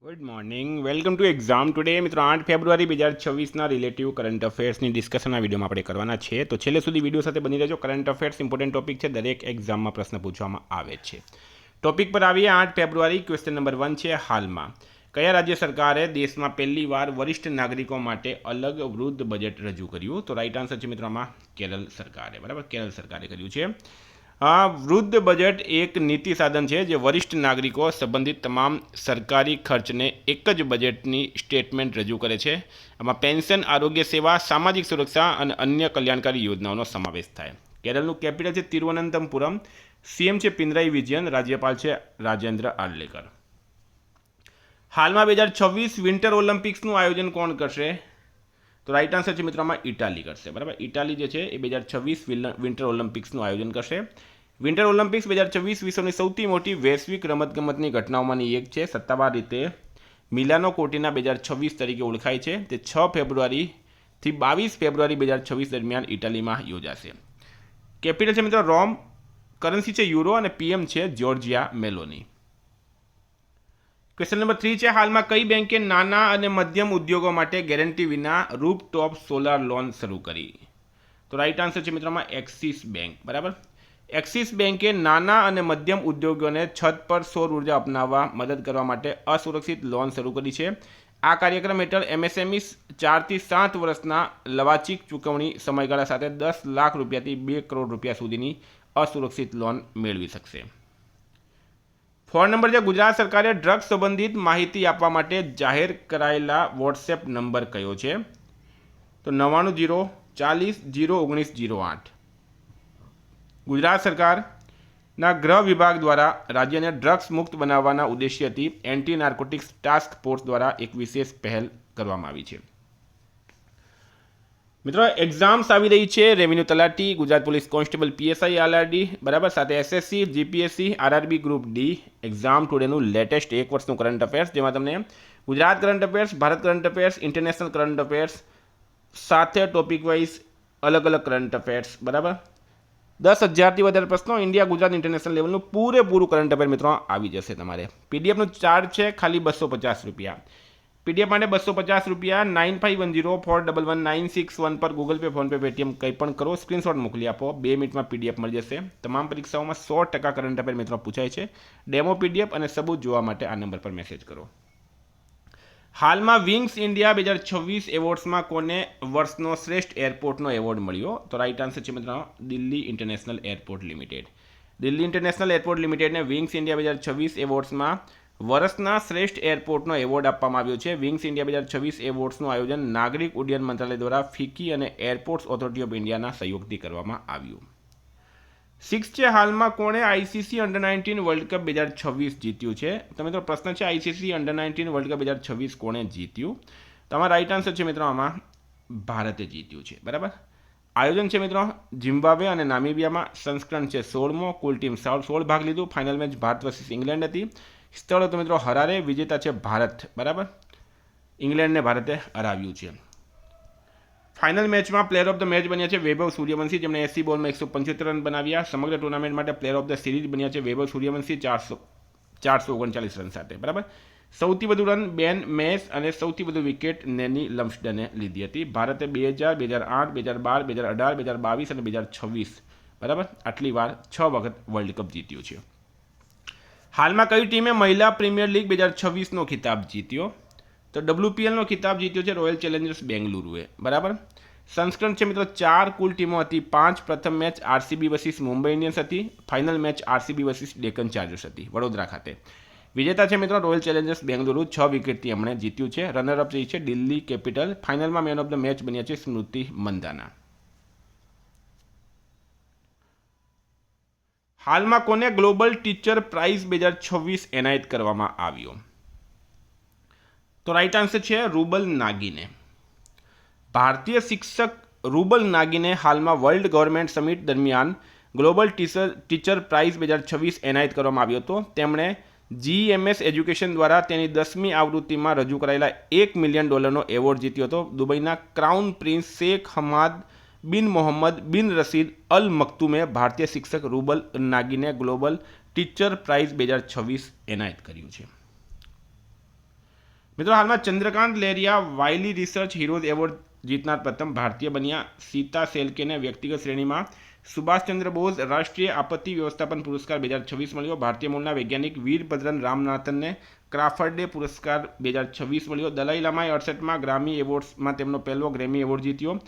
Good morning welcome to exam today મિત્રો 8 ફેબ્રુઆરી 2026ના relative current અફેર્સની discussion આ વિડીયોમાં આપણે કરવાના છે તો છેલ્લે સુધી વિડીયો સાથે બની રહેજો. કરંટ અફેર્સ ઇમ્પોર્ટન્ટ ટોપિક છે, દરેક એક્ઝામમાં પ્રશ્ન પૂછવામાં આવે છે. ટોપિક પર આવીએ. 8 ફેબ્રુઆરી ક્વેશ્ચન નંબર 1 છે. હાલમાં કયા રાજ્ય સરકારે દેશમાં પહેલીવાર વરિષ્ઠ નાગરિકો માટે અલગ વૃદ્ધ બજેટ રજૂ કર્યું? તો રાઈટ આન્સર છે મિત્રો આમાં કેરળ સરકારે. બરાબર, કેરળ સરકારે કર્યું છે. વૃદ્ધ બજેટ એક નીતિ સાધન છે જે વરિષ્ઠ નાગરિકો સંબંધિત તમામ સરકારી ખર્ચને એક જ બજેટની સ્ટેટમેન્ટ રજૂ કરે છે. આમાં પેન્શન, આરોગ્ય સેવા, સામાજિક સુરક્ષા અને અન્ય કલ્યાણકારી યોજનાઓનો સમાવેશ થાય. કેરળનું કેપિટલ છે તિરુવનંતપુરમ. સીએમ છે પિનરાઈ વિજયન. રાજ્યપાલ છે રાજેન્દ્ર આર્લેકર. હાલમાં 2026 વિન્ટર ઓલિમ્પિક્સનું આયોજન કોણ કરશે? તો રાઈટ આન્સર છે મિત્રો આમાં ઇટાલી કરશે. બરાબર, ઇટાલી જે છે એ 2026 વિન્ટર ઓલિમ્પિક્સનું આયોજન કરશે. વિન્ટર ઓલિમ્પિક્સ 2026 વિશ્વની સૌથી મોટી વૈશ્વિક રમતગમતની ઘટનાઓમાંની એક છે. સત્તાવાર રીતે મિલાનો કોર્ટિના 2026 તરીકે ઓળખાય છે. તે 6 ફેબ્રુઆરીથી 22 ફેબ્રુઆરી 2026 દરમિયાન ઇટાલીમાં યોજાશે. કેપિટલ છે મિત્રો રોમ. કરન્સી છે યુરો અને પીએમ છે જ્યોર્જિયા મેલોની. ક્વેશ્ચન નંબર 3 છે. હાલમાં કઈ બેંકે નાના અને મધ્યમ ઉદ્યોગો માટે ગેરંટી વિના રૂફટોપ સોલાર લોન શરૂ કરી? તો રાઈટ આન્સર છે મિત્રોમાં એક્સિસ બેંક. બરાબર, એક્સિસ બેંકે નાના અને મધ્યમ ઉદ્યોગોને છત પર સૌર ઉર્જા અપનાવવા મદદ કરવા માટે અસુરક્ષિત લોન શરૂ કરી છે. આ કાર્યક્રમ હેઠળ એમએસએમઈ 4 થી 7 વર્ષના લવાચિક ચૂકવણી સમયગાળા સાથે 10 લાખ રૂપિયાથી 2 કરોડ રૂપિયા સુધીની અસુરક્ષિત લોન મેળવી શકશે. 4 નંબર છે. ગુજરાત સરકારે ડ્રગ્સ સંબંધિત માહિતી આપવા માટે જાહેર કરાયેલા વોટ્સએપ નંબર કયો છે? તો 9904001908. ગુજરાત સરકારના ગૃહ વિભાગ દ્વારા રાજ્યને ડ્રગ્સ મુક્ત બનાવવાના ઉદ્દેશ્યથી એન્ટી નાર્કોટિક્સ ટાસ્ક ફોર્સ દ્વારા એક વિશેષ પહેલ કરવામાં આવી છે. મિત્રો એક્ઝામ્સ આવી રહી છે. રેવન્યુ તલાટી, Gujarat police constable, PSI, RRD, બરાબર, સાથે SSC, GPSC, RRB group D. Exam ટુડેનું લેટેસ્ટ એક વર્ષનું કરંટ અફેર્સ, જેમાં તમને Gujarat current affairs, Bharat current affairs, international current affairs સાથે ટોપિક વાઇઝ અલગ અલગ કરંટ અફેર્સ, બરાબર, 10,000થી વધારે પ્રશ્નો, ઇન્ડિયા, ગુજરાત, ઇન્ટરનેશનલ લેવલનું પૂરેપૂરું કરંટ અફેર મિત્રો આવી જશે તમારે. પીડીએફનું ચાર્જ છે ખાલી 250 રૂપિયા. પીડીએફ માટે 250 રૂપિયા. 9510411961 પર ગૂગલ પે, ફોનપે, પેટીએમ કંઈ પણ કરો, સ્ક્રીનશોટ મોકલી આપો. 2 મિનિટમાં પીડીએફ મળી જશે. તમામ પરીક્ષાઓમાં 100% કરંટ અફેર મિત્રો પૂછાય છે. ડેમો પીડીએફ અને સબૂત જોવા માટે આ નંબર પર મેસેજ કરો. હાલમાં વિંગ્સ ઇન્ડિયા 2026 એવોર્ડ્સમાં કોને વર્ષનો શ્રેષ્ઠ એરપોર્ટનો એવોર્ડ મળ્યો? તો રાઈટ આન્સર છે મિત્રો Delhi international airport limited. Delhi international airport લિમિટેડને વિંગ્સ ઇન્ડિયા 2026 એવોર્ડ્સમાં વર્ષના શ્રેષ્ઠ એરપોર્ટનો એવોર્ડ આપવામાં આવ્યો છે. વિંગ્સ ઇન્ડિયા 2026 એવોર્ડ્સનું આયોજન નાગરિક ઉડ્ડયન મંત્રાલય દ્વારા ફિક્કી અને એરપોર્ટ્સ ઓથોરિટી ઓફ ઇન્ડિયાના સહયોગથી કરવામાં આવ્યું. 6 છે. હાલમાં કોણે આઈસીસી અંડર-19 વર્લ્ડ કપ 2026 જીત્યું છે? તો મિત્રો પ્રશ્ન છે આઈસીસી અંડર-19 વર્લ્ડ કપ 2026 કોણે જીત્યું? તો આમાં રાઈટ આન્સર છે મિત્રો આમાં ભારતે જીત્યું છે. બરાબર, આયોજન છે મિત્રો ઝિમ્બાબ્વે અને નામિબિયામાં. સંસ્કરણ છે 16મો. કુલ ટીમ 16 ભાગ લીધું. Final match Bharat versus England હતી. સ્થળ તો મિત્રો હરારે. વિજેતા છે ભારત. બરાબર, ઇંગ્લેન્ડને ભારતે હરાવ્યું છે. ફાઇનલ મેચમાં પ્લેયર ઓફ ધ મેચ બન્યા છે વૈભવ સૂર્યવંશી, જેમણે 80 બોલમાં 175 રન બનાવ્યા. સમગ્ર ટુર્નામેન્ટ માટે પ્લેયર ઓફ ધ સિરીઝ બન્યા છે વૈભવ સૂર્યવંશી 439 રન સાથે. બરાબર, સૌથી વધુ રન બેન મેસ અને સૌથી વધુ વિકેટ નેની લમ્સડને લીધી હતી. ભારતે 2000, 2008, 2012, 2018, 2022 અને 2026 બરાબર આટલી વાર 6 વખત વર્લ્ડ કપ જીત્યું છે. હાલમાં કઈ ટીમે મહિલા પ્રીમિયર લીગ 2026નો ખિતાબ જીત્યો? તો WPLનો ખિતાબ જીત્યો છે રોયલ ચેલેન્જર્સ બેંગલુરુએ. બરાબર, સંસ્કરણ છે મિત્રો 4 કુલ ટીમો હતી 5. પ્રથમ match RCB versus Mumbai Indians હતી. Final match RCB versus Deccan Chargers હતી વડોદરા ખાતે. વિજેતા છે મિત્રો રોયલ ચેલેન્જર્સ બેંગલુરુ. 6 વિકેટથી એમણે જીત્યું છે. રનરઅપ રહી છે દિલ્હી કેપિટલ. ફાઇનલમાં મેન ઓફ ધ મેચ બન્યા છે સ્મૃતિ મંદાના. હાલમાં કોને ગ્લોબલ ટીચર પ્રાઇઝ 2026 એનાયત કરવામાં આવ્યો? તો રાઈટ આન્સર છે રૂબલ નાગીને. ભારતીય શિક્ષક રૂબલ નાગીને હાલમાં વર્લ્ડ ગવર્મેન્ટ સમિટ દરમિયાન ગ્લોબલ ટીચર પ્રાઇઝ 2026 એનાયત કરવામાં આવ્યો હતો. તેમણે જીએમએસ એજ્યુકેશન દ્વારા તેની 10મી આવૃત્તિમાં રજૂ કરાયેલા $1 મિલિયન એવોર્ડ જીત્યો હતો. દુબઈના ક્રાઉન પ્રિન્સ શેખ હમાદ બિન મોહમ્મદ બિન રસીદ અલ મક્તુમે ભારતીય શિક્ષક રૂબલ નાગીને ગ્લોબલ ટીચર પ્રાઇઝ 2026 એનાયત કર્યું છે. મિત્રો હાલમાં ચંદ્રકાंत લેરિયા વાયલી રિસર્ચ હીરોઝ એવોર્ડ જીતનાર પ્રથમ ભારતીય બન્યા. સીતા સેલ્કેને વ્યક્તિગત શ્રેણીમાં સુભાષચંદ્ર બોઝ રાષ્ટ્રીય આપત્તિ વ્યવસ્થાપન પુરસ્કાર 2026 મળ્યો. ભારતીય મૂળના વૈજ્ઞાનિક વીરભદ્રન રામનાથનને ક્રાફર્ડ ડે પુરસ્કાર 2026 મળ્યો. દલાઈ લામાએ 68માં ગ્રામી એવોર્ડ્સમાં તેમનો પહેલો ગ્રેમી એવોર્ડ જીત્યો.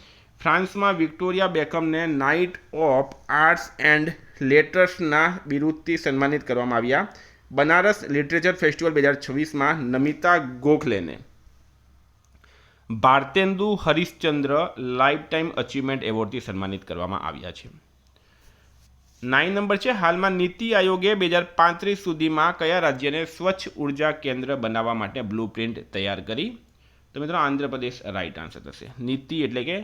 ફ્રાન્સમાં વિક્ટોરિયા બેકમને નાઇટ ઓફ આર્ટ્સ એન્ડ લેટર્સના બિરુદથી સન્માનિત કરવામાં આવ્યા. બનારસ લિટરેચર ફેસ્ટિવલ 2026માં નમિતા ગોખલેને ભારતેન્દુ હરિશ્ચંદ્ર લાઇફટાઇમ અચીવમેન્ટ એવોર્ડથી સન્માનિત કરવામાં આવ્યા છે. 9 નંબર છે, હાલમાં નીતિ આયોગે 2035 સુધીમાં કયા રાજ્યને સ્વચ્છ ઉર્જા કેન્દ્ર બનાવવા માટે બ્લુપ્રિન્ટ તૈયાર કરી? તો મિત્રો આંધ્રપ્રદેશ રાઇટ આન્સર થશે. નીતિ એટલે કે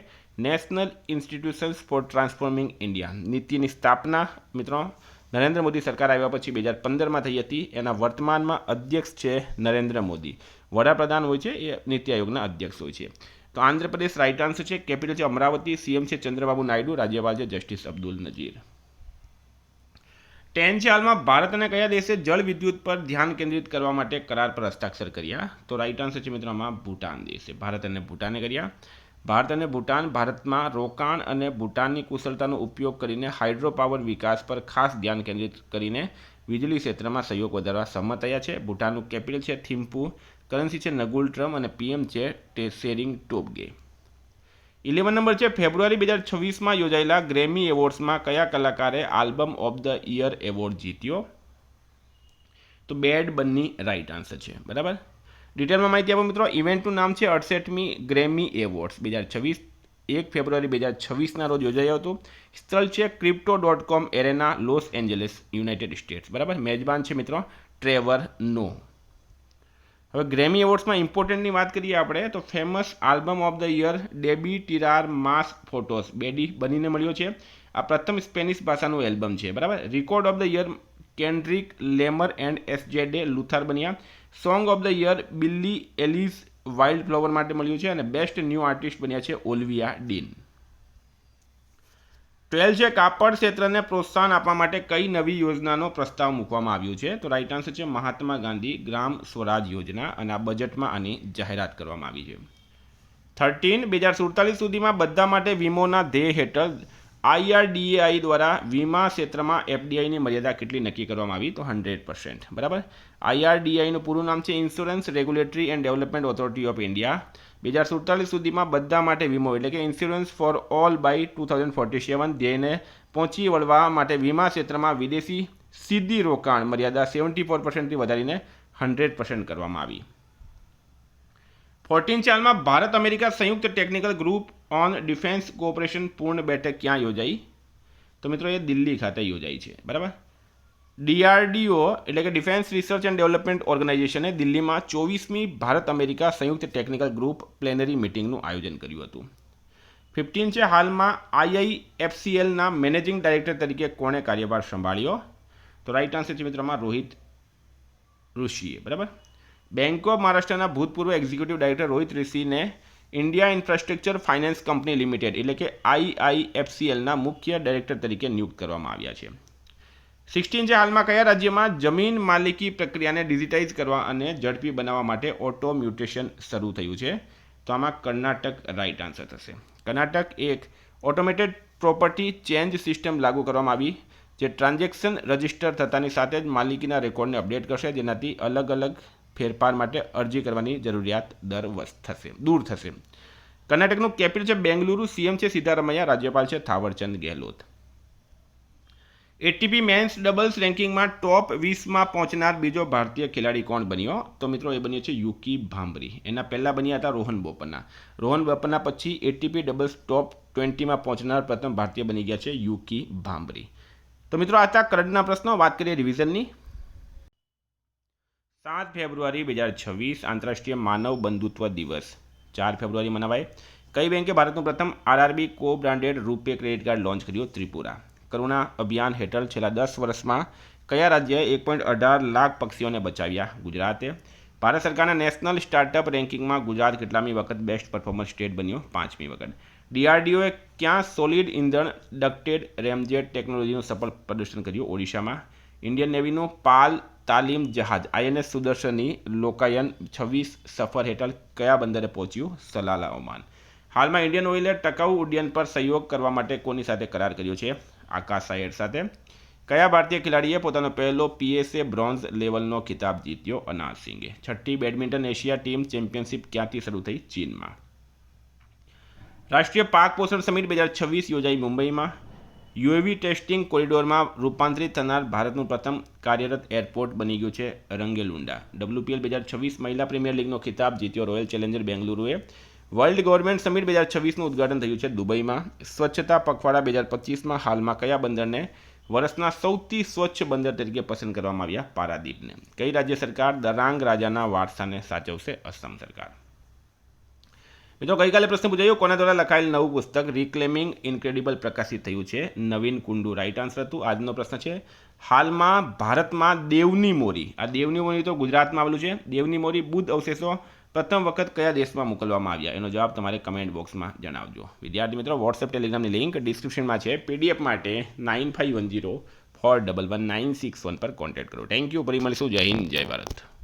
national institutions for transforming India. નીતિની સ્થાપના મિત્રો નરેન્દ્ર મોદી સરકાર આવ્યા પછી 2015માં થઈ હતી. એના વર્તમાનમાં અધ્યક્ષ છે નરેન્દ્ર મોદી. વડાપ્રધાન હોય છે એ નીતિ આયોગના અધ્યક્ષ હોય છે. તો આંધ્રપ્રદેશ રાઇટ આન્સર છે. કેપિટલ છે અમરાવતી. સીએમ છે ચંદ્રબાબુ નાયડુ. રાજ્યપાલ છે જસ્ટિસ અબ્દુલ નજીર. 10 છે, હાલમાં ભારત અને કયા દેશે જળ વિદ્યુત પર ધ્યાન કેન્દ્રિત કરવા માટે કરાર પર હસ્તાક્ષર કર્યા? તો રાઇટ આન્સર છે મિત્રો આમાં ભૂટાન દેશે. ભારત અને ભૂટાને કર્યા. ભારત અને ભૂટાન ભારતમાં રોકાણ અને ભૂટાનની કુશળતાનો ઉપયોગ કરીને હાઇડ્રો પાવર વિકાસ પર ખાસ ધ્યાન કેન્દ્રિત કરીને વીજળી ક્ષેત્રમાં સહયોગ વધારવા સહમત થયા છે. ભૂટાનનું કેપિટલ છે થિમ્પુ. કરન્સી છે નગુલ ટ્રમ અને પીએમ છે શેરિંગ ટોબગે. 11 નંબર છે, ફેબ્રુઆરી 2026માં યોજાયેલા ગ્રેમી એવોર્ડ્સમાં કયા કલાકારે album of the year award જીત્યો? તો બેડ બન્ની રાઇટ આન્સર છે. બરાબર. ડિટેલમાં માહિતી આપો મિત્રો. ઇવેન્ટનું નામ છે 68મી ગ્રેમી એવોર્ડ્સ 2026. 1 ફેબ્રુઆરી 2026ના રોજ યોજાયો હતો. સ્થળ છે ક્રિપ્ટો.com એરેના, લોસ એન્જલિસ, યુનાઇટેડ સ્ટેટ્સ. બરાબર. મેજબાન છે મિત્રો ટ્રેવર નો. હવે ગ્રેમી એવોર્ડ્સમાં ઇમ્પોર્ટન્ટની વાત કરીએ આપણે તો famous album of the year ડેબી ટિરાર માસ ફોટોસ બેડી બનીને મળ્યો છે. આ પ્રથમ સ્પેનિશ ભાષાનું એલ્બમ છે. બરાબર. Record of the year Kendrick Lamar and એસજેડે લુથાર બન્યા. Song of the year Billie Eilish wildflower માટે મળ્યું છે અને બેસ્ટ ન્યૂ આર્ટિસ્ટ બન્યા છે ઓલિવિયા ડીન. 12 છે, કાપડ ક્ષેત્રને પ્રોત્સાહન આપવા માટે કઈ નવી યોજનાનો પ્રસ્તાવ મૂકવામાં આવ્યો છે? તો રાઇટ આન્સર છે મહાત્મા ગાંધી ગ્રામ સ્વરાજ યોજના અને આ બજેટમાં આની જાહેરાત કરવામાં આવી છે. 13 2047 સુધીમાં બધા માટે વીમોના ધ્યેય હેઠળ IRDAI દ્વારા વીમા ક્ષેત્રમાં FDIની મર્યાદા કેટલી નક્કી કરવામાં આવી? તો 100%. બરાબર. IRDAIનું પૂરું નામ છે insurance regulatory and development authority of India. 2047 સુધીમાં બધા માટે વીમો એટલે કે ઇન્સ્યોરન્સ ફોર ઓલ બાય 2047 ધ્યેયને પહોંચી વળવા માટે વીમા ક્ષેત્રમાં વિદેશી સીધી રોકાણ મર્યાદા 74%થી વધારીને 100% કરવામાં આવી. 14 ચાલમાં ભારત અમેરિકા સંયુક્ત technical group on defence cooperation પૂર્ણ બેઠક ક્યાં યોજાઈ? તો મિત્રો એ દિલ્હી ખાતે યોજાઈ છે. બરાબર. DRDO એટલે કે ડિફેન્સ રિસર્ચ એન્ડ ડેવલપમેન્ટ ઓર્ગેનાઇઝેશને દિલ્હીમાં 24મી ભારત અમેરિકા સંયુક્ત ટેકનિકલ ગ્રુપ પ્લેનરી મિટિંગનું આયોજન કર્યું હતું. 15 છે, હાલમાં IIFCLના મેનેજિંગ ડાયરેક્ટર તરીકે કોણે કાર્યભાર સંભાળ્યો? તો રાઇટ આન્સર છે મિત્રોમાં રોહિત ઋષિએ. બરાબર. બેંક ઓફ મહારાષ્ટ્રના ભૂતપૂર્વ એક્ઝિક્યુટિવ ડાયરેક્ટર રોહિત ઋષિને India infrastructure finance company limited એટલે કે IIFCLના મુખ્ય ડાયરેક્ટર તરીકે નિયુક્ત કરવામાં આવ્યા છે. 16 છે, હાલમાં કયા રાજ્યમાં જમીન માલિકી પ્રક્રિયાને ડિજિટાઇઝ કરવા અને ઝડપી બનાવવા માટે ઓટો મ્યુટેશન શરૂ થયું છે? તો આમાં કર્ણાટક રાઇટ આન્સર થશે. કર્ણાટક એક ઓટોમેટેડ પ્રોપર્ટી ચેન્જ સિસ્ટમ લાગુ કરવામાં આવી જે ટ્રાન્ઝેક્શન રજિસ્ટર થતાની સાથે જ માલિકીના રેકોર્ડને અપડેટ કરશે, જેનાથી અલગ અલગ ફેરફાર માટે અરજી કરવાની જરૂરિયાત દૂર થશે. કર્ણાટકનું કેપિટલ છે બેંગલુરુ. સીએમ છે સિદ્ધારમૈયા. રાજ્યપાલ છે Thawarchand Gehlot. ATP mens doubles રેન્કિંગમાં ટોપ 20માં પહોંચનાર બીજો ભારતીય ખેલાડી કોણ બન્યો? તો મિત્રો એ બન્યો છે યુકી ભાંભરી. એના પહેલાં બન્યા હતા રોહન બોપન્ના. રોહન બોપન્ના પછી ATP ડબલ્સ ટોપ 20માં પહોંચનાર પ્રથમ ભારતીય બની ગયા છે યુકી ભાંભરી. તો મિત્રો આ હતા કરંટના પ્રશ્નો. વાત કરીએ રિવિઝનની. 7 ફેબ્રુઆરી 2026 આંતરરાષ્ટ્રીય માનવ બંધુત્વ દિવસ 4 ફેબ્રુઆરી મનાવાય. કઈ બેંકે ભારતનું પ્રથમ RRB કો બ્રાન્ડેડ રૂપે ક્રેડિટ કાર્ડ લોન્ચ કર્યું? ત્રિપુરા. કરુણા અભિયાન હેઠળ છેલ્લા 10 વર્ષમાં કયા રાજ્યએ 1.18 લાખ પક્ષીઓને બચાવ્યા? ગુજરાતે. ભારત સરકારના નેશનલ સ્ટાર્ટઅપ રેન્કિંગમાં ગુજરાત કેટલામી વખત બેસ્ટ પરફોર્મર સ્ટેટ બન્યો? 5મી વખત. DRDOએ ક્યાં સોલિડ ઇંધણ ડક્ટેડ રેમજેટ ટેકનોલોજીનું સફળ પ્રદર્શન કર્યું? ઓડિશામાં. ઇન્ડિયન નેવીનું પાલ તાલીમ જહાજ INS સુદર્શનની લોકાયન 26 સફર હેઠળ કયા બંદરે પહોંચ્યું? Salalah Oman. હાલમાં ઇન્ડિયન ઓઇલે ટકાઉ ઉડ્ડયન પર સહયોગ કરવા માટે કોની સાથે કરાર કર્યો છે? આકાશ આયર સાથે. કયા ભારતીય ખેલાડીએ પોતાનો પહેલો PSA બ્રોન્ઝ લેવલનો ખિતાબ જીત્યો? અનાજ સિંઘે. 6ઠ્ઠી બેડમિન્ટન એશિયા ટીમ ચેમ્પિયનશિપ ક્યાંથી શરૂ થઈ? ચીનમાં. રાષ્ટ્રીય પાક પોષણ સમિટ 2026 યોજાઈ મુંબઈમાં. UAV ટેસ્ટિંગ કોરિડોરમાં રૂપાંતરિત થનાર ભારતનું પ્રથમ કાર્યરત એરપોર્ટ બની ગયું છે રંગેલુંડા. WPL 2026 મહિલા પ્રીમિયર લીગનો ખિતાબ જીત્યો રોયલ ચેલેન્જર બેંગલુરુએ. વર્લ્ડ ગવર્મેન્ટ સમિટ 2026નું ઉદ્ઘાટન થયું છે દુબઈમાં. સ્વચ્છતા પખવાડા 2025માં હાલમાં કયા બંદરને વર્ષના સૌથી સ્વચ્છ બંદર તરીકે પસંદ કરવામાં આવ્યા? પારાદીપને. કઈ રાજ્ય સરકાર દરાંગ રાજાના વારસાને સાચવશે? અસમ સરકાર. મિત્રો ગઈકાલે પ્રશ્ન પૂછાયો કોના દ્વારા લખાયેલ નવું પુસ્તક રિક્લેમિંગ ઇન્ક્રેડિબલ પ્રકાશિત થયું છે? નવીન કુંડુ રાઇટ આન્સર હતું. આજનો પ્રશ્ન છે હાલમાં ભારતમાં દેવની મોરી, આ દેવની મોરી તો ગુજરાતમાં આવેલું છે, દેવની મોરી બુદ્ધ અવશેષો પ્રથમ વખત કયા દેશમાં મોકલવામાં આવ્યા? એનો જવાબ તમારે કમેન્ટ બોક્સમાં જણાવજો. વિદ્યાર્થી મિત્રો વોટ્સએપ ટેલિગ્રામની લિંક ડિસ્ક્રિપ્શનમાં છે. PDF માટે 9510411961 પર કોન્ટેક્ટ કરો. Thank you. ફરી મળીશું. જય હિન્દ, જય ભારત.